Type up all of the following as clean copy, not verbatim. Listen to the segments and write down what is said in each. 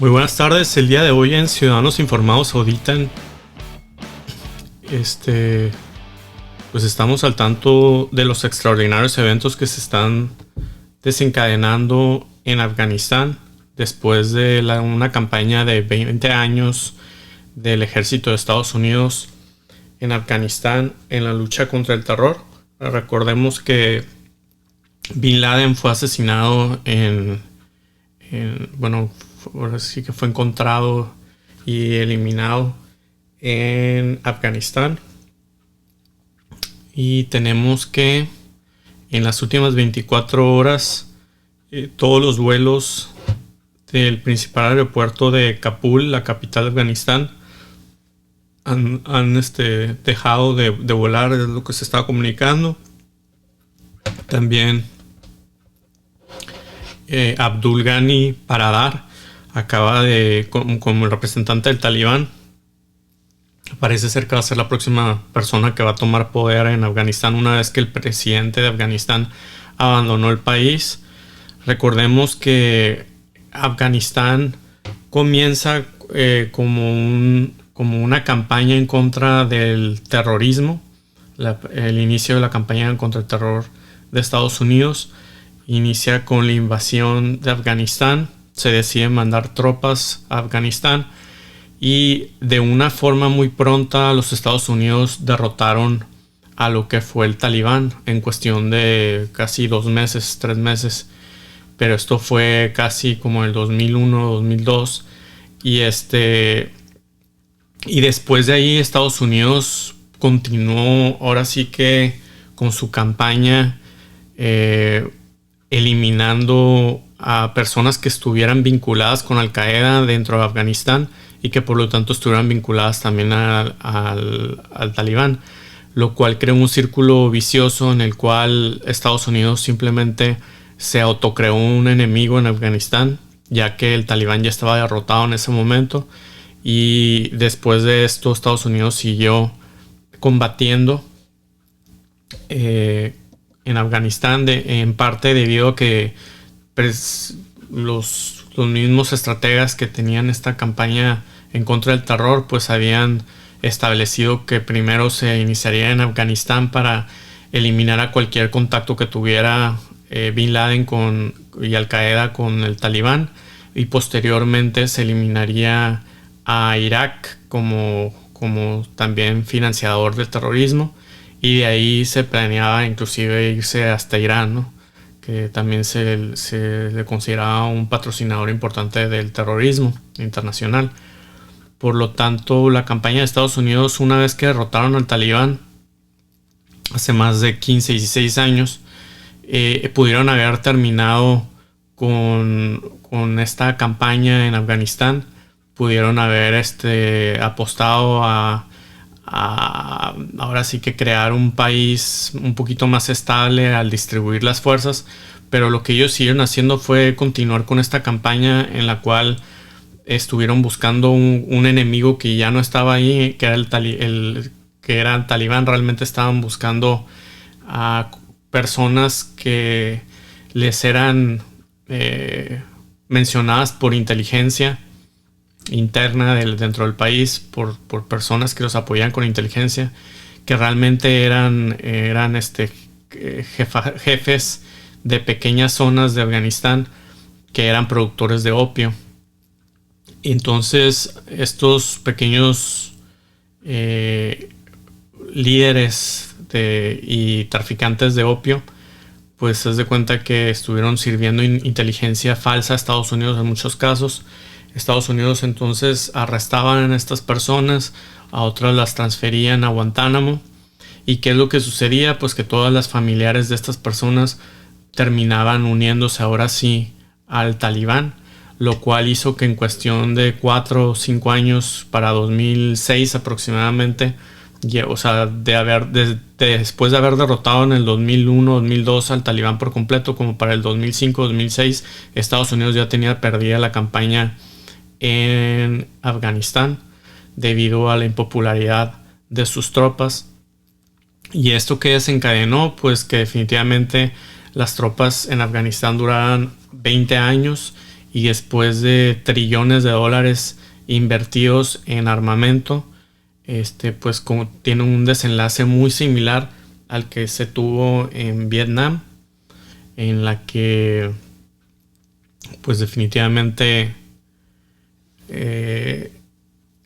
Muy buenas tardes. El día de hoy en Ciudadanos Informados auditan, pues estamos al tanto de los extraordinarios eventos que se están desencadenando en Afganistán después de una campaña de 20 años del ejército de Estados Unidos en Afganistán en la lucha contra el terror. Recordemos que Bin Laden fue asesinado ahora sí que fue encontrado y eliminado en Afganistán. Y tenemos que en las últimas 24 horas todos los vuelos del principal aeropuerto de Kabul, la capital de Afganistán, han dejado de volar, es lo que se estaba comunicando. También Abdul Ghani Baradar acaba como el representante del Talibán. Parece ser que va a ser la próxima persona que va a tomar poder en Afganistán una vez que el presidente de Afganistán abandonó el país. Recordemos que Afganistán comienza como una campaña en contra del terrorismo. El inicio de la campaña contra el terror de Estados Unidos inicia con la invasión de Afganistán. Se decide mandar tropas a Afganistán y de una forma muy pronta los Estados Unidos derrotaron a lo que fue el Talibán en cuestión de casi 2 meses, 3 meses. Pero esto fue casi como el 2001, 2002. Y después de ahí Estados Unidos continuó ahora sí que con su campaña eliminando a personas que estuvieran vinculadas con Al Qaeda dentro de Afganistán y que por lo tanto estuvieran vinculadas también al Talibán, lo cual creó un círculo vicioso en el cual Estados Unidos simplemente se autocreó un enemigo en Afganistán, ya que el Talibán ya estaba derrotado en ese momento. Y después de esto Estados Unidos siguió combatiendo en Afganistán, en parte debido a que los mismos estrategas que tenían esta campaña en contra del terror pues habían establecido que primero se iniciaría en Afganistán para eliminar a cualquier contacto que tuviera Bin Laden y Al Qaeda con el Talibán, y posteriormente se eliminaría a Irak como también financiador del terrorismo, y de ahí se planeaba inclusive irse hasta Irán, ¿no?, que también se le consideraba un patrocinador importante del terrorismo internacional. Por lo tanto, la campaña de Estados Unidos, una vez que derrotaron al Talibán hace más de 15, 16 años, pudieron haber terminado con esta campaña en Afganistán. Pudieron haber apostado a ahora sí que crear un país un poquito más estable al distribuir las fuerzas, pero lo que ellos siguieron haciendo fue continuar con esta campaña en la cual estuvieron buscando un enemigo que ya no estaba ahí, que era el Talibán. Realmente estaban buscando a personas que les eran mencionadas por inteligencia interna dentro del país, por personas que los apoyaban con inteligencia, que realmente eran jefes de pequeñas zonas de Afganistán que eran productores de opio. Entonces estos pequeños líderes y traficantes de opio, pues se da cuenta que estuvieron sirviendo inteligencia falsa a Estados Unidos en muchos casos. Estados Unidos entonces arrestaban a estas personas, a otras las transferían a Guantánamo. ¿Y qué es lo que sucedía? Pues que todas las familiares de estas personas terminaban uniéndose ahora sí al Talibán, lo cual hizo que en cuestión de 4 o 5 años, para 2006 aproximadamente, o sea, después de haber derrotado en el 2001-2002 al Talibán por completo, como para el 2005-2006, Estados Unidos ya tenía perdida la campaña en Afganistán debido a la impopularidad de sus tropas. Y esto que desencadenó, pues que definitivamente las tropas en Afganistán duraran 20 años y después de trillones de dólares invertidos en armamento, pues como tiene un desenlace muy similar al que se tuvo en Vietnam, en la que pues definitivamente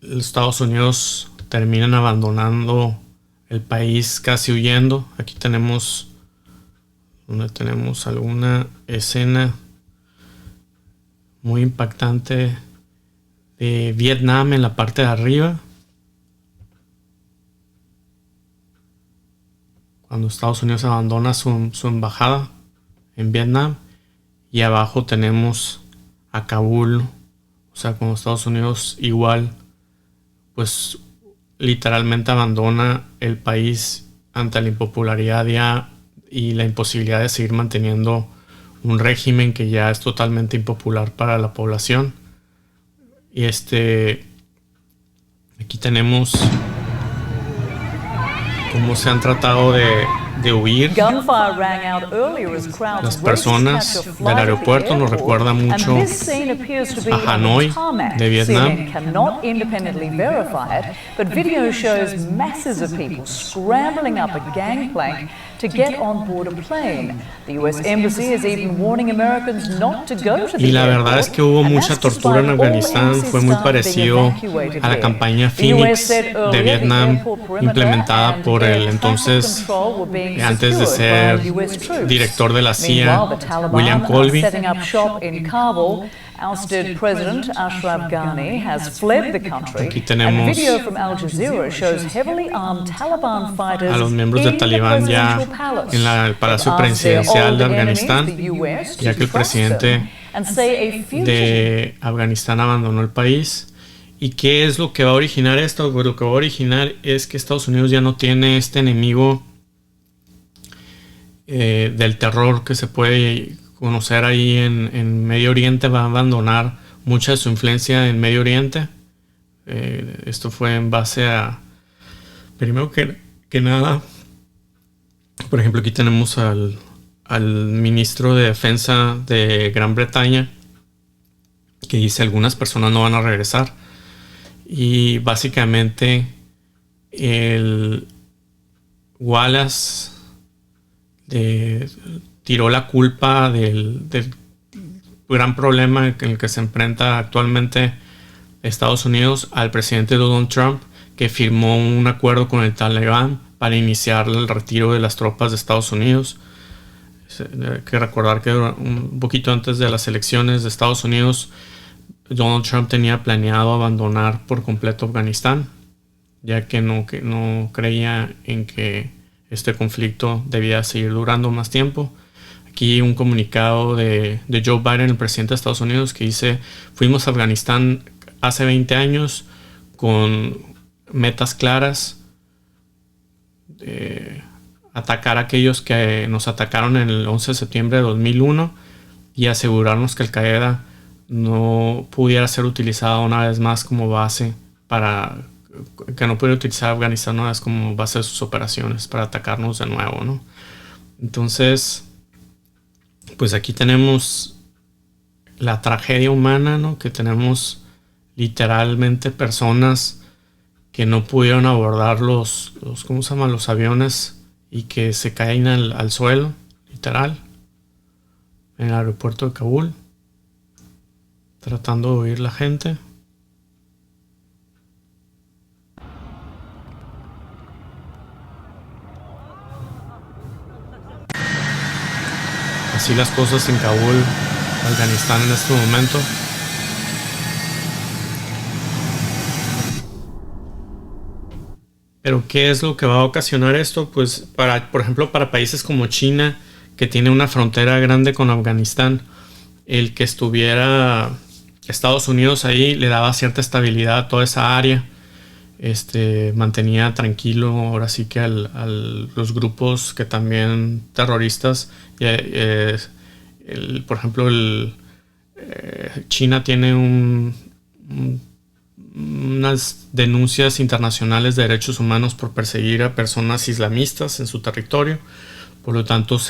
los Estados Unidos terminan abandonando el país, casi huyendo. Aquí tenemos alguna escena muy impactante de Vietnam en la parte de arriba, cuando Estados Unidos abandona su embajada en Vietnam, y abajo tenemos a Kabul, o sea, cuando Estados Unidos igual pues literalmente abandona el país ante la impopularidad ya y la imposibilidad de seguir manteniendo un régimen que ya es totalmente impopular para la población. Y aquí tenemos cómo se han tratado de huir. Las personas del aeropuerto nos recuerda mucho a Hanoi de Vietnam. Y la verdad es que hubo mucha tortura en Afganistán. Fue muy parecido a la campaña Phoenix de Vietnam, implementada por el entonces, antes de ser director de la CIA, William Colby. Ousted President Ashraf Ghani has fled the country. Aquí tenemos a video from Al Jazeera shows heavily armed Taliban fighters a los miembros de Talibán ya en el Palacio Presidencial de Afganistán, ya que el presidente de Afganistán abandonó el país. ¿Y qué es lo que va a originar esto? Pues lo que va a originar es que Estados Unidos ya no tiene este enemigo del terror que se puede conocer ahí en Medio Oriente. Va a abandonar mucha de su influencia en Medio Oriente. Esto fue en base a, primero que nada, por ejemplo, aquí tenemos al ministro de Defensa de Gran Bretaña, que dice algunas personas no van a regresar. Y básicamente el Wallace tiró la culpa del gran problema en el que se enfrenta actualmente Estados Unidos al presidente Donald Trump, que firmó un acuerdo con el Talibán para iniciar el retiro de las tropas de Estados Unidos. Hay que recordar que un poquito antes de las elecciones de Estados Unidos, Donald Trump tenía planeado abandonar por completo Afganistán, ya que no creía en que este conflicto debía seguir durando más tiempo. Aquí un comunicado de Joe Biden, el presidente de Estados Unidos, que dice: fuimos a Afganistán hace 20 años con metas claras, de atacar a aquellos que nos atacaron en el 11 de septiembre de 2001 y asegurarnos que Al-Qaeda no pudiera ser utilizada una vez más como base que no pudiera utilizar Afganistán una vez como base de sus operaciones para atacarnos de nuevo, ¿no? Entonces, pues aquí tenemos la tragedia humana, ¿no? Que tenemos literalmente personas que no pudieron abordar los aviones y que se caen al suelo, literal, en el aeropuerto de Kabul, tratando de huir la gente. Así las cosas en Kabul, Afganistán, en este momento. Pero ¿qué es lo que va a ocasionar esto? Pues por ejemplo, para países como China, que tiene una frontera grande con Afganistán, el que estuviera Estados Unidos ahí le daba cierta estabilidad a toda esa área. Mantenía tranquilo ahora sí que los grupos que también terroristas. Por ejemplo, China tiene unas denuncias internacionales de derechos humanos por perseguir a personas islamistas en su territorio. Por lo tanto,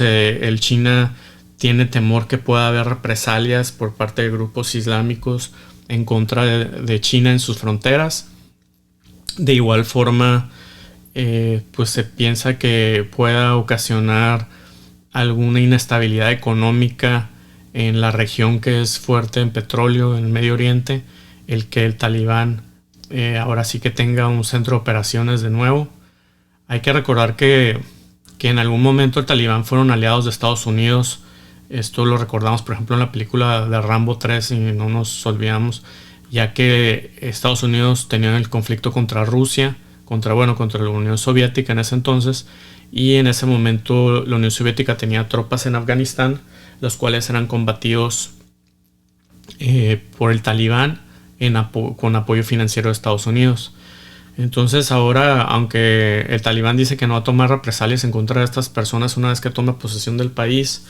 China tiene temor que pueda haber represalias por parte de grupos islámicos en contra de China en sus fronteras. De igual forma, pues se piensa que pueda ocasionar alguna inestabilidad económica en la región que es fuerte en petróleo en el Medio Oriente, el que el Talibán ahora sí que tenga un centro de operaciones de nuevo. Hay que recordar que en algún momento el Talibán fueron aliados de Estados Unidos. Esto lo recordamos, por ejemplo, en la película de Rambo 3 y no nos olvidamos, ya que Estados Unidos tenía el conflicto contra Rusia, contra la Unión Soviética en ese entonces, y en ese momento la Unión Soviética tenía tropas en Afganistán, los cuales eran combatidos por el Talibán con apoyo financiero de Estados Unidos. Entonces ahora, aunque el Talibán dice que no va a tomar represalias en contra de estas personas una vez que tome posesión del país,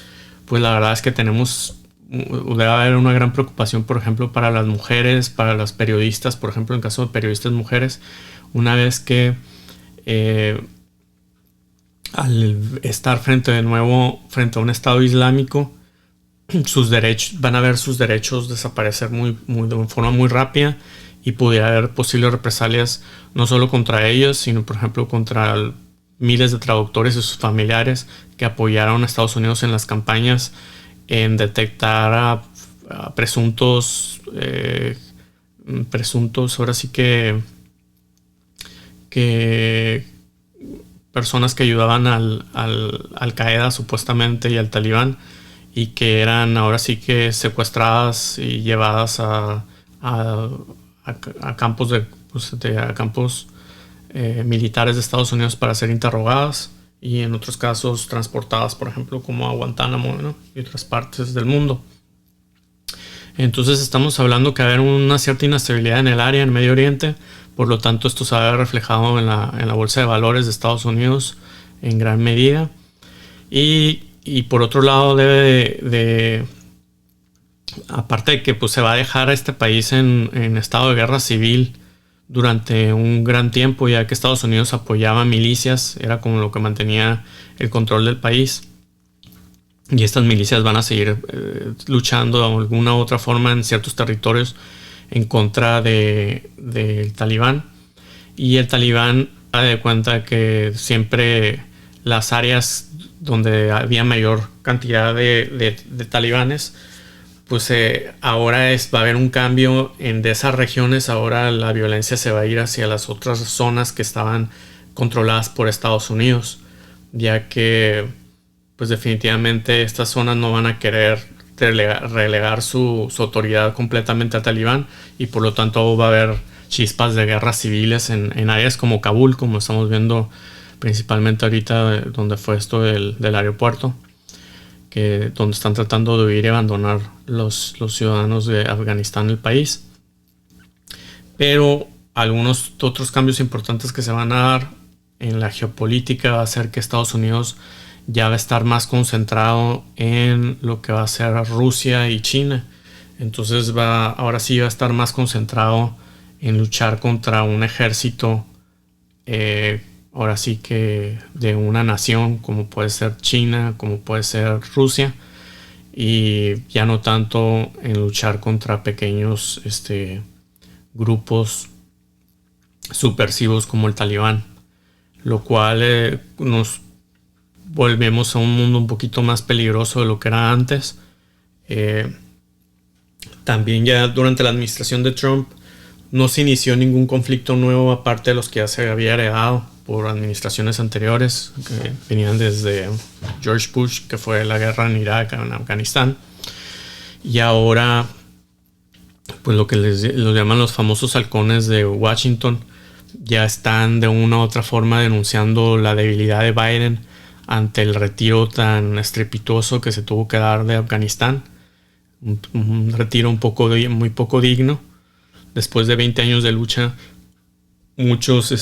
pues la verdad es que debe haber una gran preocupación, por ejemplo, para las mujeres, para las periodistas, por ejemplo, en caso de periodistas mujeres, una vez que al estar frente a un Estado islámico, van a ver sus derechos desaparecer de forma muy rápida, y pudiera haber posibles represalias no solo contra ellos, sino por ejemplo contra miles de traductores y sus familiares que apoyaron a Estados Unidos en las campañas en detectar a presuntos ahora sí que personas que ayudaban al Al-Qaeda supuestamente y al Talibán, y que eran ahora sí que secuestradas y llevadas a campos militares de Estados Unidos para ser interrogadas, y en otros casos transportadas, por ejemplo, como a Guantánamo, ¿no? Y otras partes del mundo. Entonces estamos hablando que va a haber una cierta inestabilidad en el área, en Medio Oriente. Por lo tanto, esto se va a ver reflejado en la bolsa de valores de Estados Unidos en gran medida. Y por otro lado, aparte de que pues, se va a dejar a este país en estado de guerra civil durante un gran tiempo, ya que Estados Unidos apoyaba milicias, era como lo que mantenía el control del país. Y estas milicias van a seguir luchando de alguna u otra forma en ciertos territorios en contra del Talibán. Y el Talibán da de cuenta que siempre las áreas donde había mayor cantidad de talibanes, pues ahora va a haber un cambio de esas regiones. Ahora la violencia se va a ir hacia las otras zonas que estaban controladas por Estados Unidos, ya que pues definitivamente estas zonas no van a querer relegar su autoridad completamente al Talibán, y por lo tanto va a haber chispas de guerras civiles en áreas como Kabul, como estamos viendo principalmente ahorita, donde fue esto del aeropuerto, donde están tratando de huir y abandonar los ciudadanos de Afganistán el país. Pero algunos otros cambios importantes que se van a dar en la geopolítica va a ser que Estados Unidos ya va a estar más concentrado en lo que va a ser Rusia y China. Entonces ahora sí va a estar más concentrado en luchar contra un ejército, ahora sí que de una nación como puede ser China, como puede ser Rusia, y ya no tanto en luchar contra pequeños grupos subversivos como el Talibán, lo cual nos volvemos a un mundo un poquito más peligroso de lo que era antes. También ya durante la administración de Trump no se inició ningún conflicto nuevo aparte de los que ya se había heredado por administraciones anteriores que venían desde George Bush, que fue la guerra en Irak, en Afganistán, y ahora pues lo que los llaman los famosos halcones de Washington ya están de una u otra forma denunciando la debilidad de Biden ante el retiro tan estrepitoso que se tuvo que dar de Afganistán, un retiro muy poco digno. Después de 20 años de lucha, muchos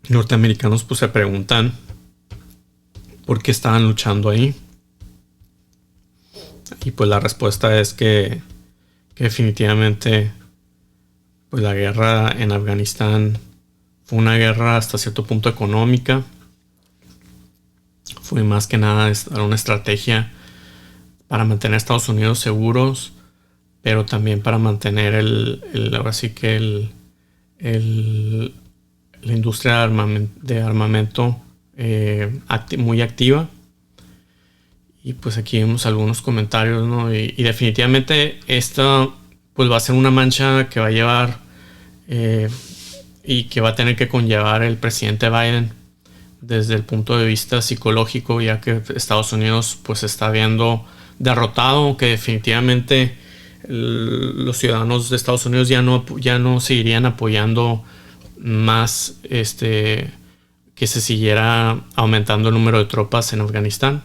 norteamericanos pues se preguntan por qué estaban luchando ahí. Y pues la respuesta es que definitivamente pues la guerra en Afganistán fue una guerra hasta cierto punto económica, fue más que nada una estrategia para mantener a Estados Unidos seguros, pero también para mantener ahora sí que la industria de armamento muy activa. Y pues aquí vemos algunos comentarios, ¿no? Y definitivamente esta pues va a ser una mancha que va a llevar y que va a tener que conllevar el presidente Biden desde el punto de vista psicológico, ya que Estados Unidos pues se está viendo derrotado, que definitivamente los ciudadanos de Estados Unidos ya no seguirían apoyando más que se siguiera aumentando el número de tropas en Afganistán.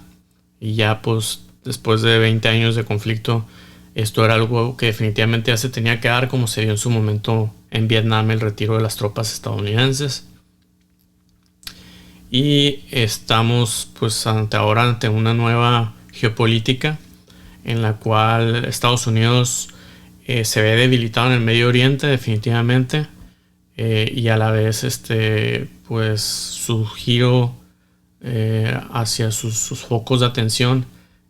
Y ya pues después de 20 años de conflicto, esto era algo que definitivamente ya se tenía que dar, como se dio en su momento en Vietnam, el retiro de las tropas estadounidenses. Y estamos pues ahora ante una nueva geopolítica en la cual Estados Unidos se ve debilitado en el Medio Oriente definitivamente, y a la vez pues su giro hacia sus focos de atención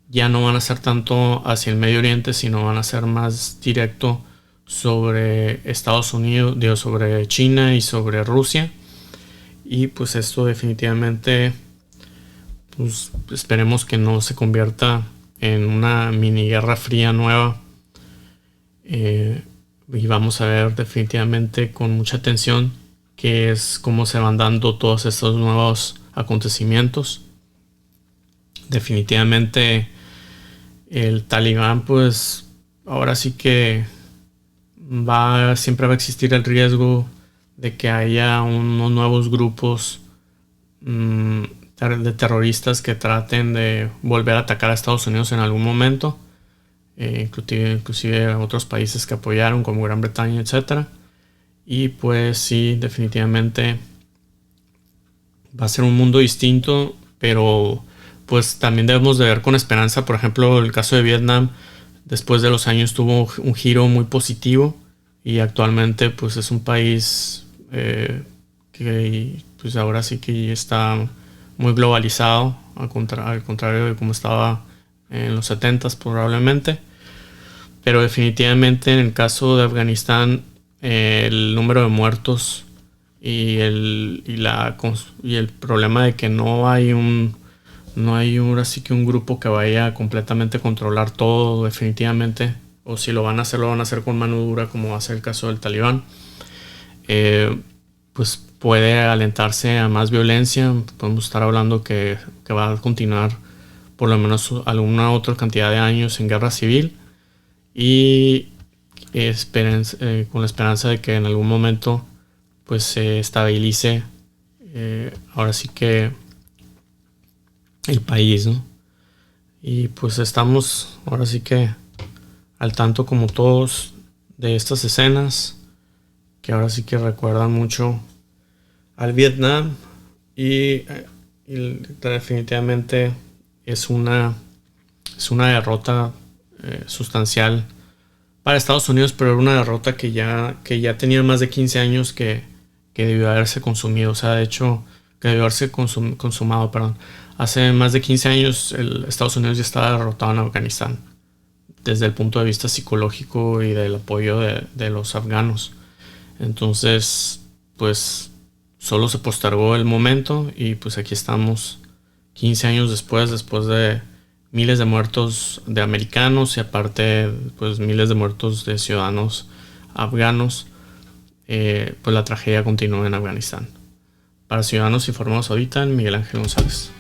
ya no van a ser tanto hacia el Medio Oriente, sino van a ser más directo sobre Estados Unidos, sobre China y sobre Rusia. Y pues esto definitivamente pues esperemos que no se convierta en una mini guerra fría nueva, y vamos a ver definitivamente con mucha atención qué es cómo se van dando todos estos nuevos acontecimientos. Definitivamente el Talibán pues ahora sí que siempre va a existir el riesgo de que haya unos nuevos grupos de terroristas que traten de volver a atacar a Estados Unidos en algún momento, inclusive a otros países que apoyaron como Gran Bretaña, etc. Y pues sí, definitivamente va a ser un mundo distinto, pero pues también debemos de ver con esperanza. Por ejemplo, el caso de Vietnam, después de los años tuvo un giro muy positivo y actualmente pues es un país que pues ahora sí que está muy globalizado, al contrario de como estaba en los 70s probablemente. Pero definitivamente en el caso de Afganistán, el número de muertos y el problema de que no hay ahora sí que un grupo que vaya a completamente controlar todo definitivamente, o si lo van a hacer con mano dura, como va a ser el caso del Talibán, pues puede alentarse a más violencia. Podemos estar hablando que va a continuar por lo menos alguna otra cantidad de años en guerra civil, y con la esperanza de que en algún momento pues se estabilice ahora sí que el país, ¿no? Y pues estamos ahora sí que al tanto como todos de estas escenas que ahora sí que recuerdan mucho al Vietnam, y definitivamente es una derrota sustancial para Estados Unidos, pero era una derrota que ya tenía más de 15 años que debió haberse consumido. O sea, de hecho, que debió haberse consumado, perdón. Hace más de 15 años Estados Unidos ya estaba derrotado en Afganistán, desde el punto de vista psicológico y del apoyo de los afganos. Entonces, pues solo se postergó el momento, y pues aquí estamos 15 años después de miles de muertos de americanos y aparte pues miles de muertos de ciudadanos afganos. Pues la tragedia continúa en Afganistán. Para Ciudadanos Informados Ahorita, Miguel Ángel González.